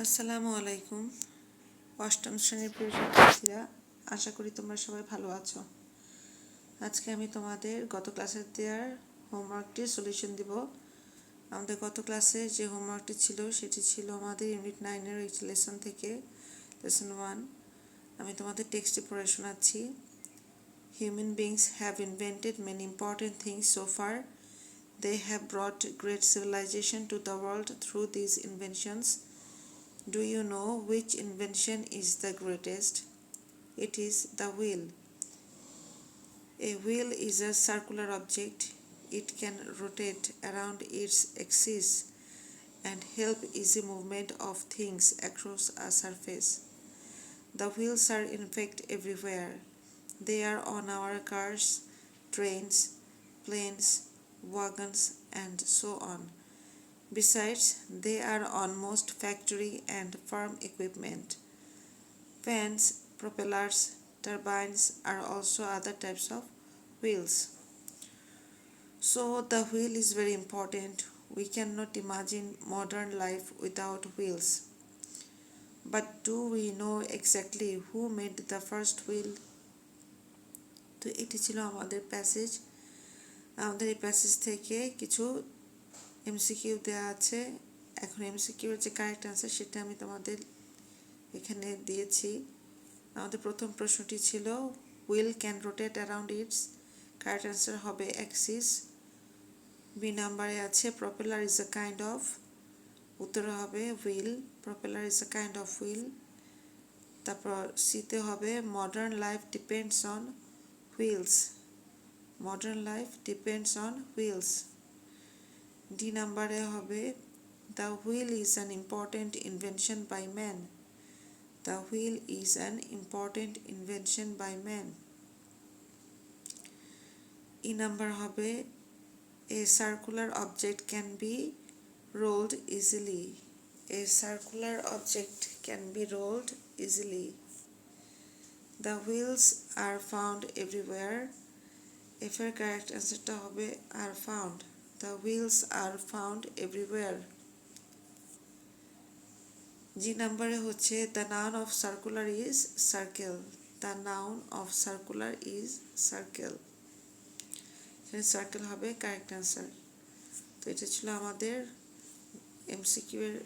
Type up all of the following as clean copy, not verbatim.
আসসালামু আলাইকুম। অষ্টম শ্রেণীর প্রিয় শিক্ষার্থীরা, আশা করি তোমরা সবাই ভালো আছো। আজকে আমি তোমাদের গত ক্লাসের দেওয়ার হোমওয়ার্কটির সলিউশন দিব। আমাদের গত ক্লাসে যে হোমওয়ার্কটি ছিল সেটি ছিল আমাদের ইউনিট 9-এর একটি লেসন থেকে, লেসন 1। আমি তোমাদের টেক্সটে পড়ে শোনাচ্ছি। Human beings have invented many important things so far. They have brought great civilization to the world through these inventions. Do you know which invention is the greatest? It is the wheel. A wheel is a circular object. It can rotate around its axis and help easy movement of things across a surface. The wheels are in fact everywhere. They are on our cars, trains, planes, wagons, and so on. Besides, they are on most factory and farm equipment. Fans, propellers, turbines are also other types of wheels. So the wheel is very important. We cannot imagine modern life without wheels. But do we know exactly who made the first wheel? তো এটি ছিল আমাদের passage. আমাদের এই passage থেকে কিছু MCQ দেওয়া আছে। এখন এমসিকিউর যে কারেক্ট আনসার সেটা আমি তোমাদের এখানে দিয়েছি। আমাদের প্রথম প্রশ্নটি ছিল wheel can rotate around its, correct answer হবে অ্যাক্সিস। বি নাম্বারে আছে propeller is a kind of, উত্তর হবে wheel, propeller is a kind of wheel. তারপর সিতে হবে modern life depends on wheels, modern life depends on wheels. D নাম্বারে হবে the wheel is an important invention by man, The wheel is an important invention by man. E number হবে a circular object can be rolled easily. A circular object can be rolled easily. The wheels are found everywhere. If এর correct answerটা হবে are found. The wheels are found everywhere. জি নাম্বারে হচ্ছে the noun of circular is circle, the noun of circular is circle, এখানে circle হবে correct answer. তো এটা ছিল আমাদের এমসিকিউ এর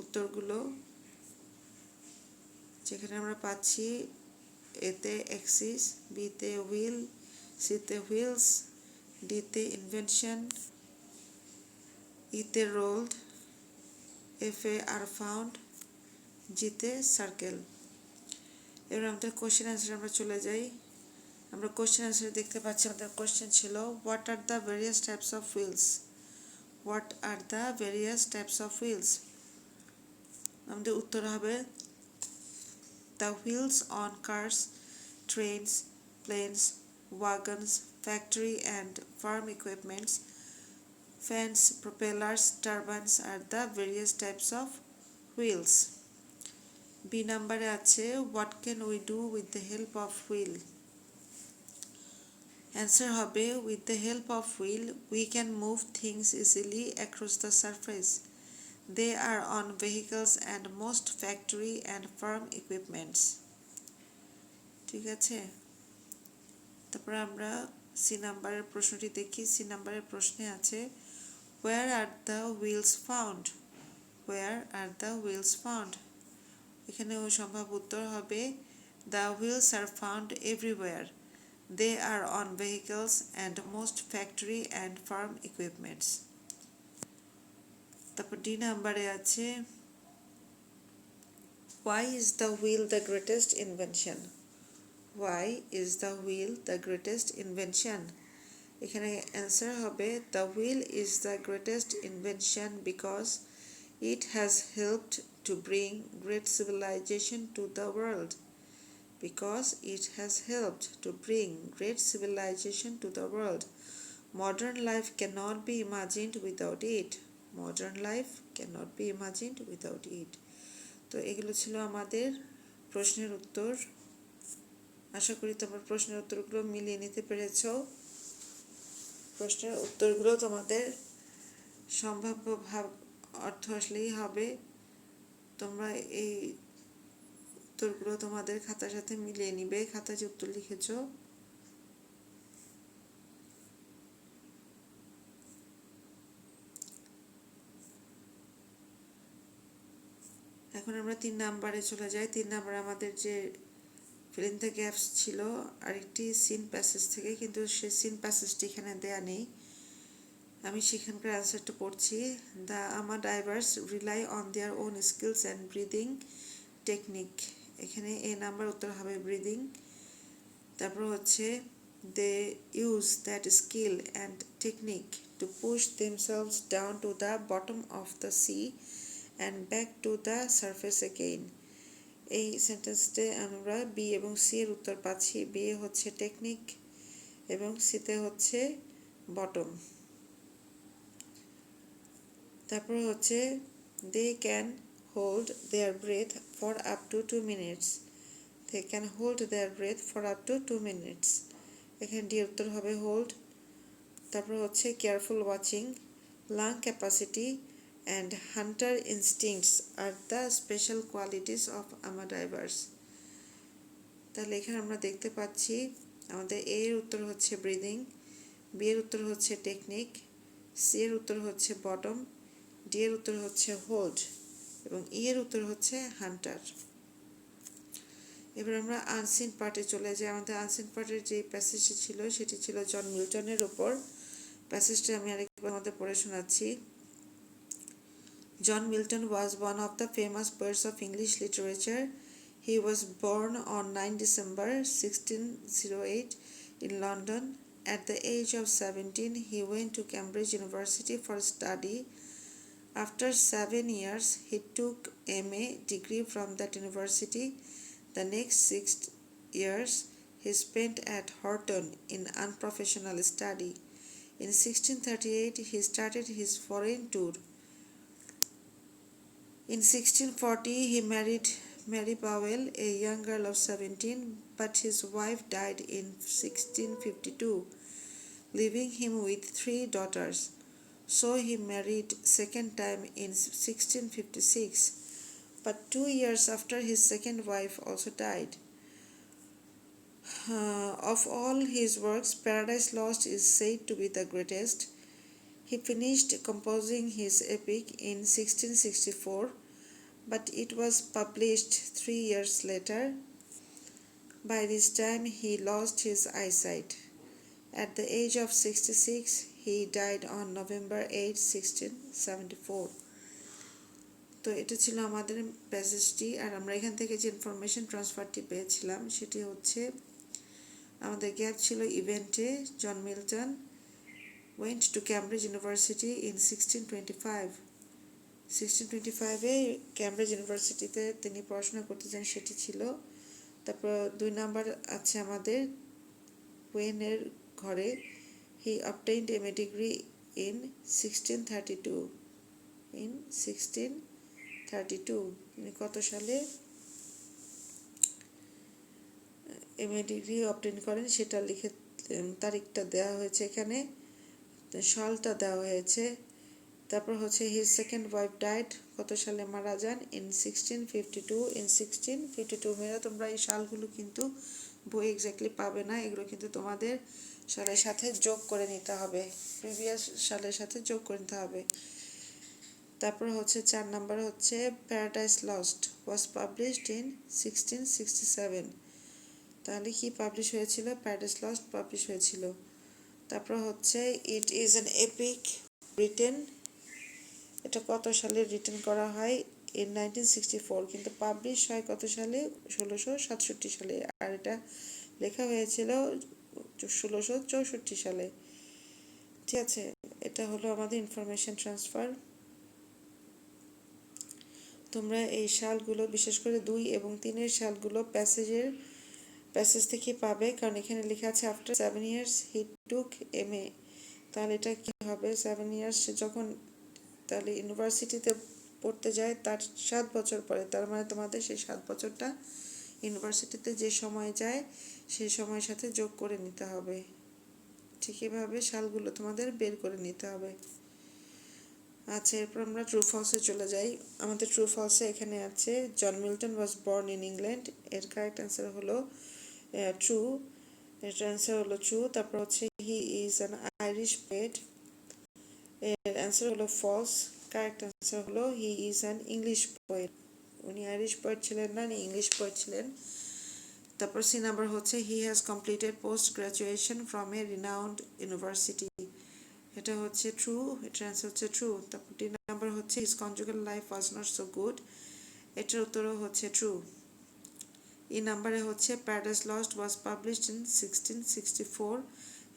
উত্তরগুলো, যেখানে আমরা পাচ্ছি এতে অ্যাক্সিস, বিতে হুইল, সিতে হুইলস, ডিতে ইনভেনশন, ইতে রোল্ড, এফে আর ফাউন্ড, জিতে সার্কেল। এবার আমাদের কোশ্চেন অ্যান্সার আমরা চলে যাই। আমরা কোশ্চেন অ্যান্সার দেখতে পাচ্ছি আমাদের কোশ্চেন ছিল what are the various types of wheels, what are the various types of wheels. আমাদের উত্তর হবে the wheels on cars, trains, planes, wagons, factory and farm equipments, fans, propellers, turbines are the various types of wheels. B নাম্বারে আছে what can we do with the help of wheel? Answer হবে with the help of wheel we can move things easily across the surface. They are on vehicles and most factory and farm equipments. ঠিক আছে, তারপর আমরা C নাম্বারের প্রশ্নটি দেখি। C নাম্বারের প্রশ্নে আছে where are the wheels found? Where are the wheels found? এখানে সম্ভব উত্তর হবে the wheels are found everywhere. They are on vehicles and most factory and farm equipments. তারপর ডি নাম্বারে আছে why is the wheel the greatest invention? Why is the wheel the greatest invention? এখানে answer হবে the wheel is the greatest invention because it has helped to bring great civilization to the world. Because it has helped to bring great civilization to the world. Modern life cannot be imagined without it. Modern life cannot be imagined without it. তো এগুলো ছিল আমাদের প্রশ্নের উত্তর। আশা করি তোমরা প্রশ্নের উত্তরগুলো মিলিয়ে নিতে পেরেছো। প্রশ্নের উত্তরগুলো তোমাদের সম্ভাব্য ভাব অর্থ আসলেই হবে তোমরা এই উত্তরগুলো তোমাদের খাতার সাথে মিলিয়ে নিবে, খাতায় যে উত্তর লিখেছো। এখন আমরা 3 নাম্বারে চলে যাই। 3 নাম্বারে আমাদের যে ফিল ইন দ্য গ্যাপস ছিল আরেকটি সিন প্যাসেজ থেকে, কিন্তু সেই সিন প্যাসেজটি এখানে দেয়া নেই। আমি সেখানকার অ্যান্সারটা পড়ছি। The ama divers rely on their own skills and breathing technique. এখানে এ নাম্বার উত্তর হবে ব্রিদিং। তারপর হচ্ছে they use that skill and technique to push themselves down to the bottom of the sea and back to the surface again. এই সেন্টেন্সে আমরা B এবং C এর উত্তর পাচ্ছি। বি হচ্ছে টেকনিক এবং সিতে হচ্ছে বটম। তারপর হচ্ছে they can hold their breath for up to 2 minutes. They can hold their breath for up to 2 minutes. এখানে ডি উত্তর হবে হোল্ড। তারপর হচ্ছে careful watching, lung capacity and hunter instincts আর the special qualities of Ama divers. তাহলে এখানে আমরা দেখতে পাচ্ছি আমাদের এ এর উত্তর হচ্ছে ব্রিদিং, বি এর উত্তর হচ্ছে টেকনিক, সি এর উত্তর হচ্ছে বটম, ডি এর উত্তর হচ্ছে হোল্ড এবং ই এর উত্তর হচ্ছে হান্টার। এবার আমরা আনসিন পার্টে চলে যাই। আমাদের আনসিন পার্টের যে প্যাসেজটি ছিল সেটি ছিল জন মিল্টনের ওপর। প্যাসেজটা আমি আরেকবার আমাদের পড়ে শোনাচ্ছি। John Milton was one of the famous poets of English literature. He was born on 9 December 1608 in London. At the age of 17, he went to Cambridge University for study. After 7 years, he took MA degree from that university. The next 6 years, he spent at Horton in unprofessional study. In 1638, he started his foreign tour. In 1640, he married Mary Powell, a young girl of 17, but his wife died in 1652, leaving him with 3 daughters. So he married second time in 1656, but 2 years after his second wife also died. Of all his works, Paradise Lost is said to be the greatest. He finished composing his epic in 1664, but it was published 3 years later. By this time, he lost his eyesight. At the age of 66, he died on November 8, 1674. তো এটা ছিল আমাদের প্যাসেজটি। আর আমরা এখান থেকে যে information ট্রান্সফারটি পেয়েছিলাম সেটি হচ্ছে আমাদের গ্যাপ ছিল ইভেন্টে। John Milton went to Cambridge University in 1625. 1625-এ ক্যামব্রিজ ইউনিভার্সিটিতে তিনি পড়াশোনা করতে যান, সেটি ছিল। তারপর 2 নাম্বার আছে আমাদের ওয়েনের ঘরে। হি obtained a degree in 1632. in 1632 তিনি কত সালে এমএ ডিগ্রি অবটেইন করেন সেটা লিখে তারিখটা দেওয়া হয়েছে, এখানে সালটা দেওয়া হয়েছে। তারপর হচ্ছে হিজ সেকেন্ড ওয়াইফ ডাইড, কত সালে মারা যান, ইন 1652। ইন 1652 মেয়েরা তোমরা এই সালগুলো কিন্তু বই এক্স্যাক্টলি পাবে না, এগুলো কিন্তু তোমাদের সালের সাথে যোগ করে নিতে হবে, প্রিভিয়াস সালের সাথে যোগ করে নিতে হবে। তারপর হচ্ছে 4 নাম্বার হচ্ছে paradise lost was published in 1667। তাহলে কি পাবলিশ হয়েছিল? প্যারাডাইস লস্ট পাবলিশ হয়েছিল। তারপর হচ্ছে it is an epic written, এটা কত সালে রিটেন করা হয়? ইন 1964, কিন্তু পাবলিশ হয় কত সালে? 1667 সালে। আর এটা লেখা হয়েছিল 1664 সালে। ঠিক আছে, এটা হলো আমাদের ইনফরমেশন ট্রান্সফার। তোমরা এই সালগুলো বিশেষ করে 2 এবং 3-এর সালগুলো প্যাসেজ থেকে পাবে, কারণ এখানে লেখা আছে আফটার 7 years হি টুক MA। তাহলে এটা কি হবে? 7 years যখন তাহলে ইউনিভার্সিটিতে পড়তে যায় তার 7 বছর পরে, তার মানে তোমাদের সেই 7 বছরটা ইউনিভার্সিটিতে যে সময় যায় সেই সময়ের সাথে যোগ করে নিতে হবে। ঠিক এভাবে সালগুলো তোমাদের বের করে নিতে হবে। আচ্ছা, এরপর আমরা ট্রু ফলসে চলে যাই। আমাদের ট্রু ফলসে এখানে আছে John Milton was born in England, এর কারেক্ট অ্যান্সার হলো ট্রু, এর অ্যান্সার হলো ট্রু। তারপর হচ্ছে he is an Irish poet, এর অ্যান্সার হলো ফলস, কারেক্ট অ্যান্সার হলো he is an English poet, উনি আইরিশ পোয়েট ছিলেন না, উনি ইংলিশ পোয়েট ছিলেন। তারপর সি নাম্বার হচ্ছে he has completed post graduation from a renowned university, এটা হচ্ছে ট্রু, এটার অ্যান্সার হচ্ছে ট্রু। তারপর ডি নাম্বার হচ্ছে his conjugal life was not so good, এটার উত্তরও হচ্ছে ট্রু। এই নাম্বারে হচ্ছে paradise lost was published in 1664,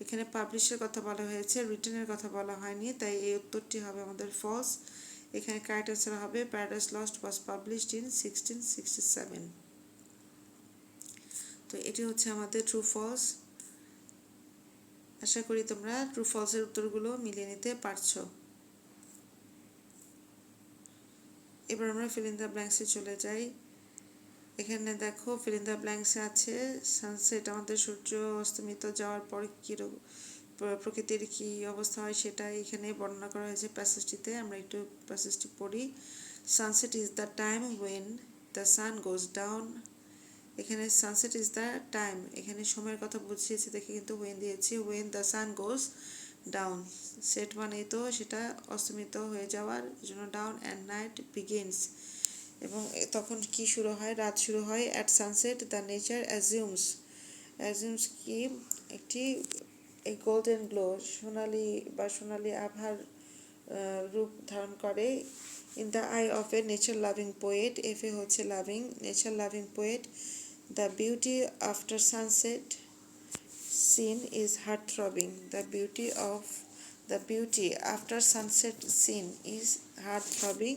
এখানে পাবলিশের কথা বলা হয়েছে, রিটেনের কথা বলা হয়নি, তাই এই উত্তরটি হবে আমাদের ফলস। এখানে কারেক্ট অ্যান্সার হবে paradise lost was published in 1667। তো এটি হচ্ছে আমাদের ট্রু ফলস। আশা করি তোমরা ট্রু ফলসের উত্তরগুলো মিলিয়ে নিতে পারছো। এবার আমরা ফিল ইন দ্য ব্ল্যাঙ্কসে চলে যাই। এখানে দেখো ফিল ইন দ্য ব্ল্যাঙ্কসে আছে সানসেট, আমাদের সূর্য অস্তমিত যাওয়ার পর প্রকৃতির কি অবস্থা হয় সেটা এখানে বর্ণনা করা হয়েছে প্যাসেজটিতে। আমরা একটু প্যাসেজটি পড়ি। Sunset is the time when the sun goes down, এখানে সানসেট ইজ দ্য টাইম, এখানে সময়ের কথা বুঝিয়েছি দেখে কিন্তু ওয়েন দিয়েছি, when the sun goes down, set মানে তো সেটা অস্তমিত হয়ে যাওয়ার জন্য ডাউন, অ্যান্ড নাইট বিগিনস, এবং তখন কি শুরু হয়, রাত শুরু হয়। At sunset the nature assumes কি একটি এই গোল্ডেন গ্লো, সোনালি বা সোনালি আভার রূপ ধারণ করে। In the eye of a nature loving poet, F এ হচ্ছে loving, nature loving poet, the beauty after sunset scene is heart throbbing, the beauty after sunset scene is heart throbbing,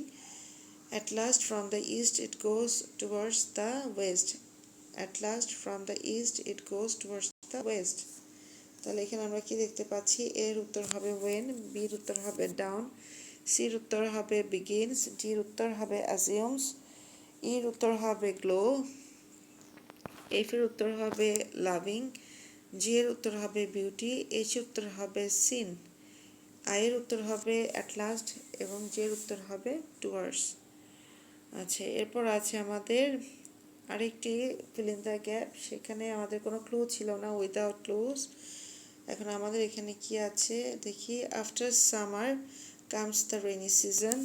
at last from the east it goes towards the west, at last from the east it goes towards the west। তাহলে এখানে আমরা কি দেখতে পাচ্ছি, এর উত্তর হবে when, বির উত্তর হবে ডাউন, সির উত্তর হবে বিগিনস, ডির উত্তর হবে অ্যাজিউমস, ইর উত্তর হবে গ্লো, এফ এর উত্তর হবে লাভিং, জি এর উত্তর হবে বিউটি, এইচ এর উত্তর হবে সিন, আই এর উত্তর হবে অ্যাট লাস্ট এবং জে এর উত্তর হবে টুয়ার্ডস। আচ্ছা, এরপর আছে আমাদের আরেকটি ফিল ইন দ্য গ্যাপ, সেখানে আমাদের কোনো ক্লু ছিল না, উইদাউট ক্লুজ। এখন আমাদের এখানে কি আছে দেখি। After summer comes the rainy season,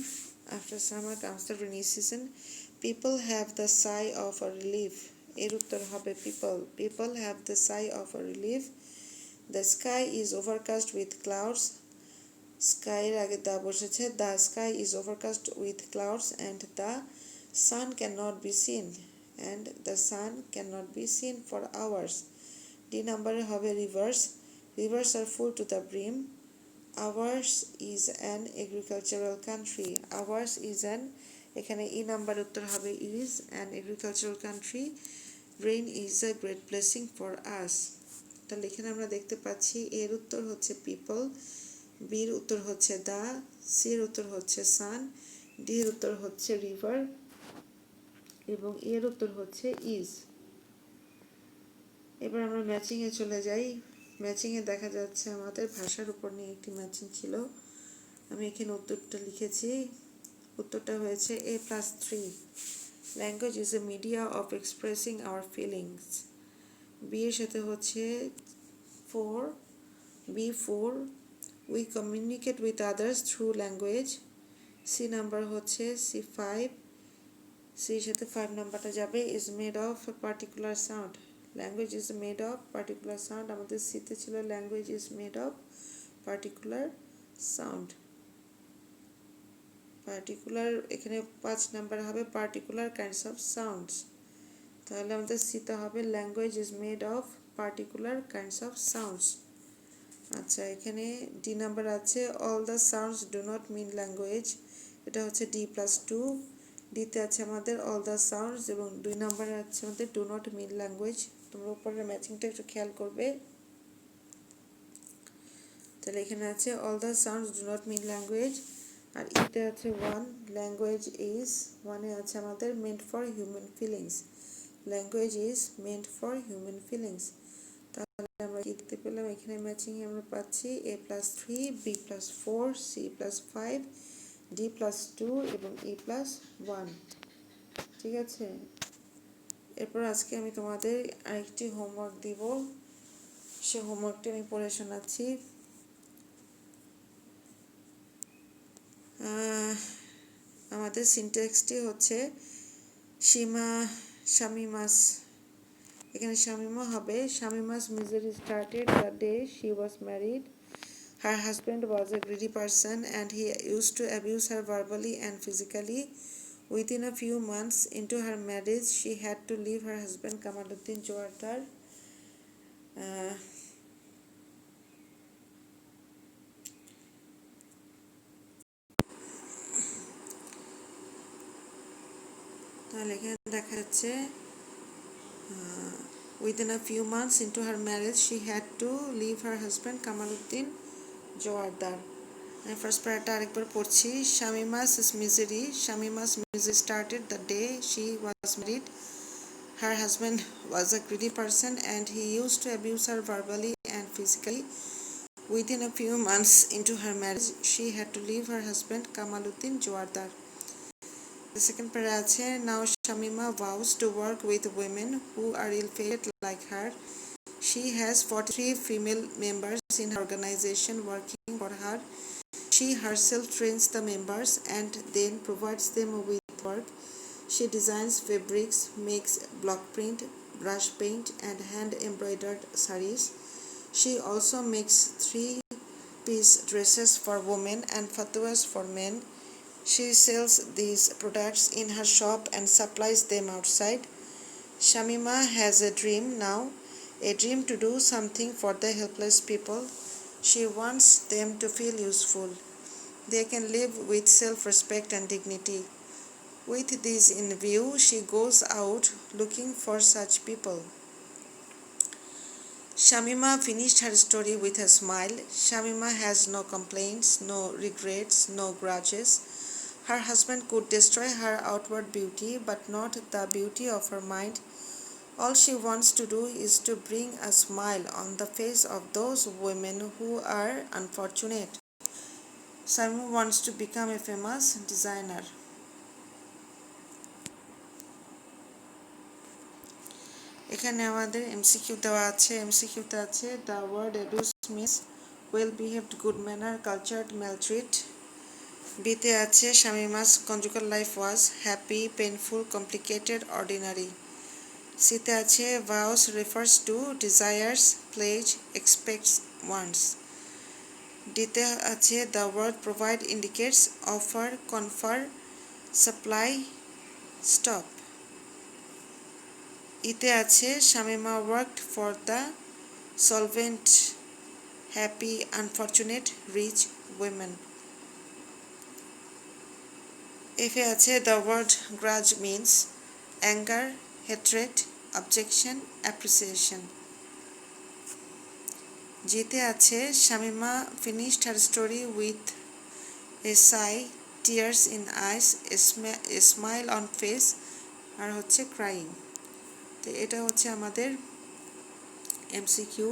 after summer comes the rainy season, people have the sigh of a relief, এর উত্তর হবে people have the sigh of a relief, the sky is overcast with clouds, স্কাইয়ের আগে the বসেছে, the sky is overcast with clouds and the sun cannot be seen, and the sun cannot be seen for hours। D নাম্বারে হবে rivers are full to the brim, ours is an agricultural country, ours is an, এখানে E number উত্তর হবে is an agricultural country, rain is a great blessing for us। তাহলে এখানে আমরা দেখতে পাচ্ছি এর উত্তর হচ্ছে পিপল, বির উত্তর হচ্ছে দা, সির উত্তর হচ্ছে সান, ডির উত্তর হচ্ছে রিভার এবং এর উত্তর হচ্ছে ইজ। এবার আমরা ম্যাচিংয়ে চলে যাই। ম্যাচিংয়ে দেখা যাচ্ছে আমাদের ভাষার উপর নিয়ে একটি ম্যাচিং ছিল, আমি এখানে উত্তরটা লিখেছি, উত্তরটা হয়েছে A+3, language is a media of expressing our feelings, B এর সাথে হচ্ছে 4, B4, we communicate with others through language, C number হচ্ছে C5, সির সাথে 5 নাম্বারটা যাবে, is made of particular sound, language is made of particular sound, আমাদের সিতে ছিল language is made of particular sound, particular এখানে 5 নাম্বার হবে পার্টিকুলার কাইন্ডস অফ সাউন্ডস, তাহলে আমাদের সিতে হবে language is made of particular kinds of sounds. আচ্ছা, এখানে ডি নাম্বার আছে all the sounds do not mean language, এটা হচ্ছে D+2, ডিতে আছে আমাদের অল দ্য সাউন্ডস এবং 2 নম্বরে আছে আমাদের ডু নট মিন ল্যাঙ্গুয়েজ। তোমরা উপরের ম্যাচিংটা একটু খেয়াল করবে। তাহলে এখানে আছে all the sounds do not mean language, আর ইতে আছে 1, ল্যাঙ্গুয়েজ ইজ, 1-এ আছে আমাদের meant for human feelings, language is meant for human feelings. তাহলে আমরা কি দেখতে পেলাম, এখানে ম্যাচিংয়ে আমরা পাচ্ছি A+3, B+4, C+5, D+2 এবং E+1। ঠিক আছে, এরপর আজকে আমি তোমাদের আরেকটি হোমওয়ার্ক দিব, সে হোমওয়ার্কটি আমি পড়ে শোনাচ্ছি। আমাদের সিনট্যাক্সটি হচ্ছে শামিমাস, এখানে শামিমা হবে Shamima's misery started the day she was married. Her husband was a greedy person and he used to abuse her verbally and physically. Within a few months into her marriage, she had to leave her husband Kamaluddin Jawardar. তাহলে এখানে দেখা যাচ্ছে within a few months into her marriage, she had to leave her husband Kamaluddin Jawardar. First প্যারাটা আরেকবার পড়ছি। Shamima's misery started the day she was married. Her husband was a greedy person and he used to abuse her verbally and physically. Within a few months into her marriage, she had to leave her husband Kamaluddin Jawardar. The second para আছে, now Shamima vows to work with women who are ill-fated like her. She has 43 female members in her organization working for her. She herself trains the members and then provides them with work. She designs fabrics, makes block print, brush paint, and hand-embroidered saris. She also makes 3-piece dresses for women and fatwas for men. She sells these products in her shop and supplies them outside. Shamima has a dream now, a dream to do something for the helpless people. She wants them to feel useful. They can live with self-respect and dignity. With this in view, she goes out looking for such people. Shamima finished her story with a smile. Shamima has no complaints, no regrets, no grudges. Her husband could destroy her outward beauty, but not the beauty of her mind. All she wants to do is to bring a smile on the face of those women who are unfortunate. Shamima wants to become a famous designer. এখানে আমাদের MCQ দেওয়া আছে। এমসিকিউতে আছে the word abuse means well behaved, good manner, cultured, maltreat. বিতে আছে Shamima's conjugal life was happy, painful, complicated, ordinary. সিতে আছে vows refers to desires, pledge, expects, wants. ডিতে আছে the word provide indicates offer, confer, supply, stop. ইতে আছে Shamima worked for the solvent, happy, unfortunate, rich women. এফে আছে the word grudge means anger, hatred, objection, appreciation. জিতে আছে Shamima finished her story with a sigh, tears in eyes, a smile on face, আর হচ্ছে crying. তো এটা হচ্ছে আমাদের এমসিকিউ।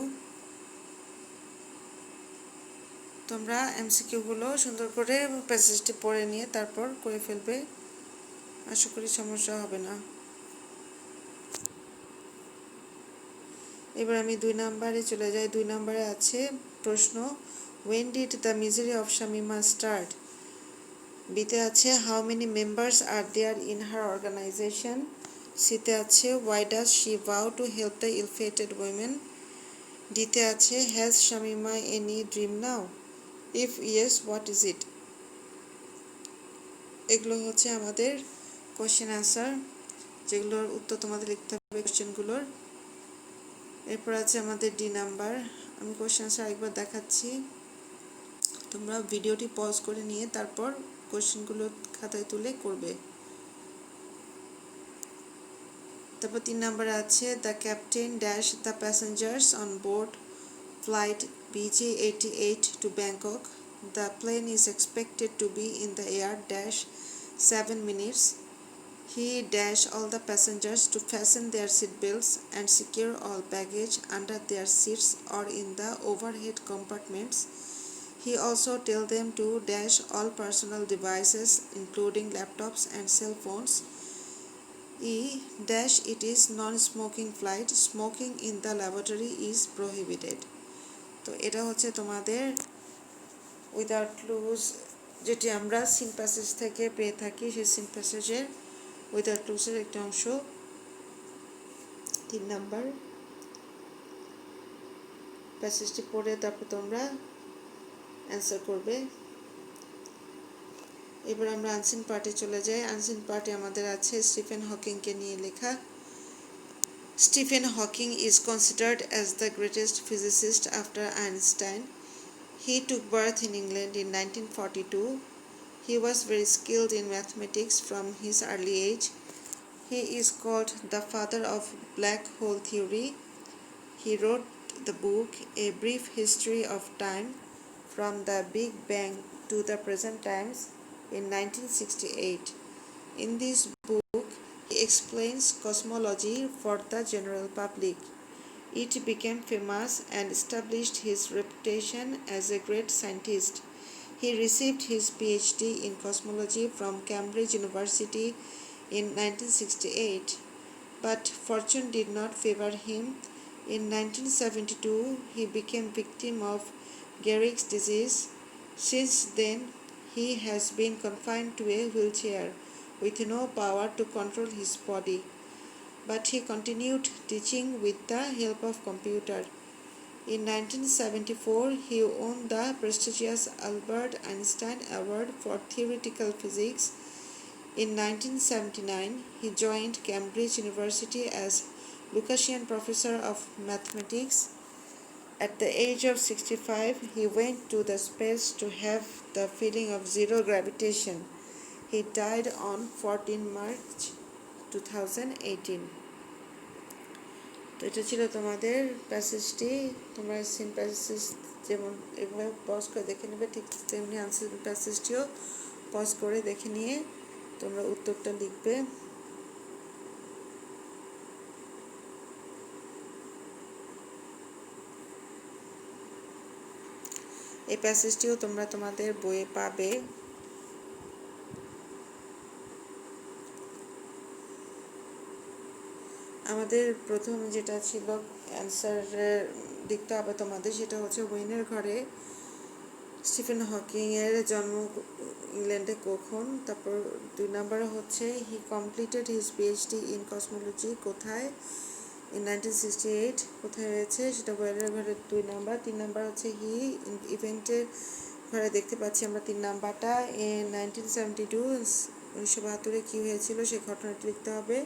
তোমরা এমসিকিউগুলো সুন্দর করে প্যাসেজটি পড়ে নিয়ে তারপর করে ফেলবে, আশা করি সমস্যা হবে না। এবার আমি 2 নম্বরে চলে যাই। 2 নম্বরে আছে প্রশ্ন, when did the misery of Shamima start? বিতে আছে how many members are there in her organization? সিতে আছে why does she vow to help the ill-fated women? ডিতে আছে has Shamima any dream now? If yes, what is it? এগুলো হচ্ছে আমাদের question answer, যেগুলোর উত্তর তোমাদের লিখতে হবে কোশ্চেনগুলোর। এরপর আছে আমাদের ডি নাম্বার। আমি কোশ্চেন আনসার একবার দেখাচ্ছি, তোমরা ভিডিওটি পজ করে নিয়ে তারপর কোশ্চেনগুলো খাতায় তুলে করবে। তারপর 3 নম্বরে আছে the captain dash the passengers on board flight BJ88 to Bangkok. The plane is expected to be in the air dash 7 minutes. He dash all the passengers to fasten their seat belts and secure all baggage under their seats or in the overhead compartments. He also tells them to dash all personal devices including laptops and cell phones. Dash it is non-smoking flight. Smoking in the laboratory is prohibited. তো এটা হচ্ছে তোমাদের without clues যেটি আমরা seen passage থেকে পেয়ে থাকি, সেই সিন প্যাসেজের উইদাউট ক্লুজের একটি অংশ। 3 নাম্বার প্যাসেজটি পড়ে তারপর তোমরা অ্যান্সার করবে। এবার আমরা আনসিন পার্টে চলে যাই। আনসিন পার্টে আমাদের আছে স্টিফেন হকিংকে নিয়ে লেখা। Stephen Hawking is considered as the greatest physicist after Einstein. He took birth in England in 1942. He was very skilled in mathematics from his early age. He is called the father of black hole theory. He wrote the book A Brief History of Time from the Big Bang to the Present Times in 1968. In this book, he explains cosmology for the general public. It became famous and established his reputation as a great scientist. He received his PhD in cosmology from Cambridge University in 1968, but fortune did not favor him. In 1972, he became victim of Gehrig's disease. Since then, he has been confined to a wheelchair with no power to control his body. But he continued teaching with the help of computer. In 1974, he won the prestigious Albert Einstein Award for Theoretical Physics. In 1979, he joined Cambridge University as Lucasian Professor of Mathematics. At the age of 65, he went to the space to have the feeling of zero gravitation. He died on 14 March 2018. তো এটা ছিল তোমাদের প্যাসেজটি। তোমরা seen passage যেমন এভাবে pause করে দেখে নেবে, ঠিক তেমনি আনসার প্যাসেজটিও পজ করে দেখে নিয়ে তোমরা উত্তরটা লিখবে। এই প্যাসেজটিও তোমরা তোমাদের বইয়ে পাবে। আমাদের প্রথম যেটা ছিল অ্যান্সার লিখতে হবে তোমাদের, সেটা হচ্ছে ওয়েনের ঘরে স্টিফেন হকিং এর জন্ম ইংল্যান্ডে কখন। তারপর 2 নম্বরে হচ্ছে he completed his PhD in cosmology কোথায়, ইন 1968 কোথায় হয়েছে সেটা ওয়েনের ঘরে 2 নাম্বার। 3 নাম্বার হচ্ছে হি ইভেন্টের ঘরে দেখতে পাচ্ছি আমরা 3 নাম্বারটা। ইন 1972 1972 কী হয়েছিল সেই ঘটনাটি লিখতে হবে।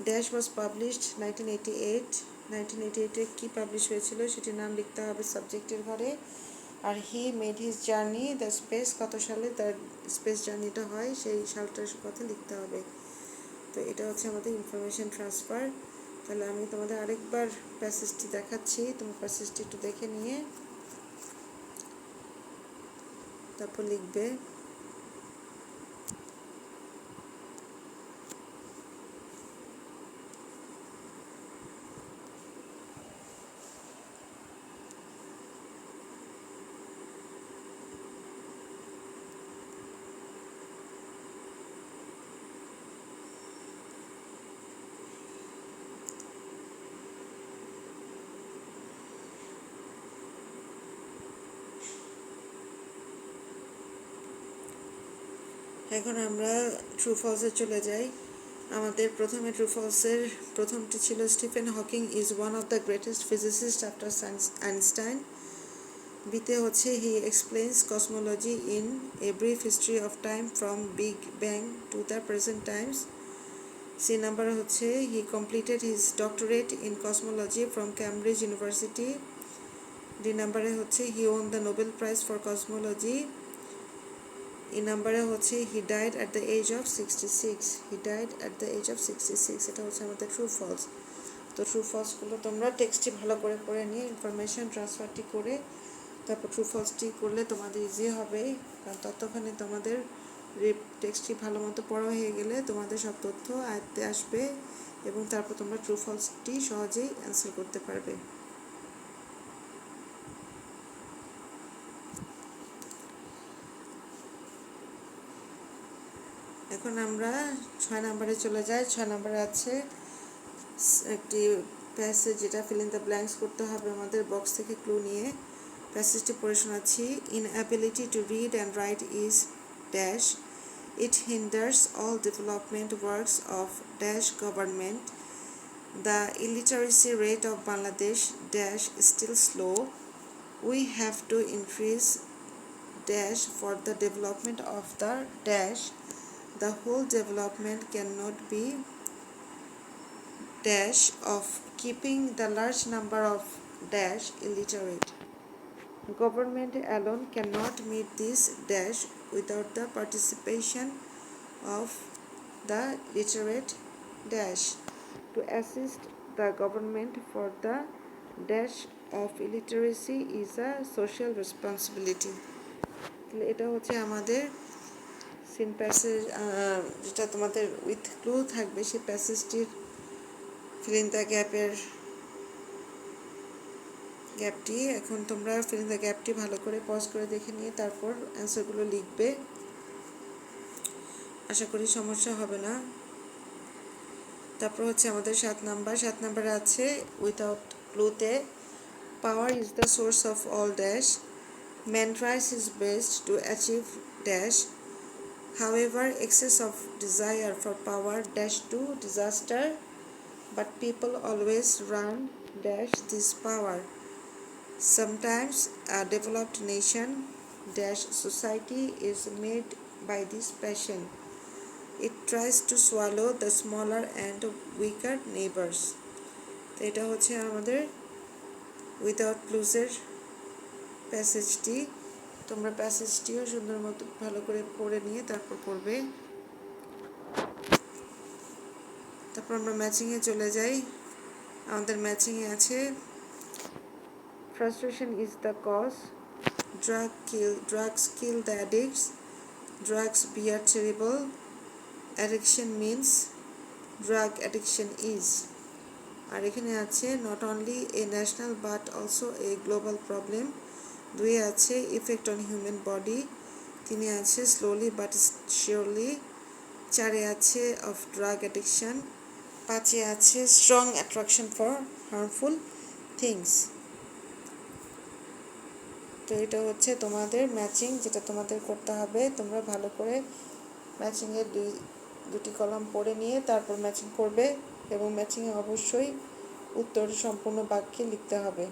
ড্যাশ ওয়াজ পাবলিশড 1988 1988 কী পাবলিশ হয়েছিল সেটির নাম লিখতে হবে সাবজেক্টের ঘরে। আর he made his journey the space, কত সালে তার স্পেস জার্নিটা হয় সেই সালটার কথা লিখতে হবে। তো এটা হচ্ছে আমাদের ইনফরমেশন ট্রান্সফার। তাহলে আমি তোমাদের আরেকবার প্যাসেজটি দেখাচ্ছি, তোমার প্যাসেজটি একটু দেখে নিয়ে তারপর লিখবে। এখন আমরা ট্রু ফলসে চলে যাই। আমাদের প্রথমে ট্রু ফলসের প্রথমটি ছিল Stephen Hawking is one of the greatest physicist after Einstein. বিতে হচ্ছে he explains cosmology in a brief history of time from big bang to the present times. C number হচ্ছে he completed his doctorate in cosmology from Cambridge University. D নাম্বারে হচ্ছে he won the Nobel prize for cosmology. এই নাম্বারে হচ্ছে he died at the age of 66, he died at the age of 66। এটা হচ্ছে আমাদের true false. তো true ফলসগুলো তোমরা টেক্সটটি ভালো করে পড়ে নিয়ে ইনফরমেশন ট্রান্সফারটি করে তারপর ট্রু ফলসটি করলে তোমাদের ইজি হবে, কারণ ততক্ষণে তোমাদের টেক্সটটি ভালো মতো পড়া হয়ে গেলে তোমাদের সব তথ্য আয়ত্তে আসবে এবং তারপর তোমরা ট্রু ফলসটি সহজেই অ্যান্সার করতে পারবে। এখন আমরা 6 নম্বরে চলে যাই। 6 নম্বরে আছে একটি প্যাসেজ, যেটা ফিল ইন দ্য ব্ল্যাঙ্কস করতে হবে আমাদের বক্স থেকে ক্লু নিয়ে। প্যাসেজটি পড়ে শোনাচ্ছি। Inability to read and right is dash, it hinders all development works of dash government, the illiteracy rate of Bangladesh dash is still slow, we have to increase dash for the development of the dash, the whole development cannot be dash of keeping the large number of dash illiterate. Government alone cannot meet this dash without the participation of the literate dash. To assist the government for the dash of illiteracy is a social responsibility. এটা হচ্ছে আমাদের seen passage, যেটা তোমাদের with clue থাকবে সেই প্যাসেজটির fill in the গ্যাপটি। এখন তোমরা fill in the গ্যাপটি ভালো করে পজ করে দেখে নিয়ে তারপর অ্যান্সারগুলো লিখবে। আশা করি সমস্যা হবে না। তারপর হচ্ছে আমাদের 7 নাম্বারে আছে উইথাউট ক্লুতে, power is the source of all dash, man tries his best to achieve dash, however excess of desire for power dash to disaster, but people always run dash this power. Sometimes a developed nation dash society is made by this passion, it tries to swallow the smaller and weaker neighbors. তো এটা হচ্ছে আমাদের without ক্লুজের প্যাসেজটি। তোমরা প্যাসেজটিও সুন্দর মতো ভালো করে পড়ে নিয়ে তারপর পড়বে। তারপর আমরা ম্যাচিংয়ে চলে যাই। আমাদের ম্যাচিংয়ে আছে frustration is the cause, drugs kill the addicts, drugs are terrible, addiction means drug addiction is. আর এখানে আছে not only a national but also a global problem. 2 আছে effect on human body. 3 আছে slowly but surely. 4 আছে of drug addiction. 5 আছে strong attraction for harmful things. তো এটা হচ্ছে তোমাদের ম্যাচিং, যেটা তোমাদের করতে হবে। তোমরা ভালো করে ম্যাচিংয়ের দুটি কলাম পড়ে নিয়ে তারপর ম্যাচিং করবে, এবং ম্যাচিংয়ে অবশ্যই উত্তর সম্পূর্ণ বাক্যে লিখতে হবে।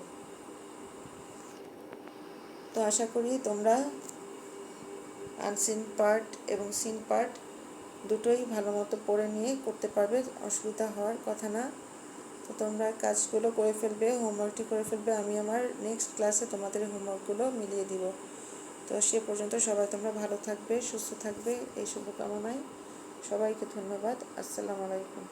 তো আশা করি তোমরা আনসিন পার্ট এবং সিন পার্ট দুটোই ভালো মতো পড়ে নিয়ে করতে পারবে, অসুবিধা হওয়ার কথা না। তো তোমরা কাজগুলো করে ফেলবে, হোমওয়ার্কটি করে ফেলবে। আমি আমার নেক্সট ক্লাসে তোমাদের হোমওয়ার্কগুলো মিলিয়ে দিব। তো সে পর্যন্ত সবাই তোমরা ভালো থাকবে, সুস্থ থাকবে, এই শুভকামনায় সবাইকে ধন্যবাদ। আসসালামু আলাইকুম।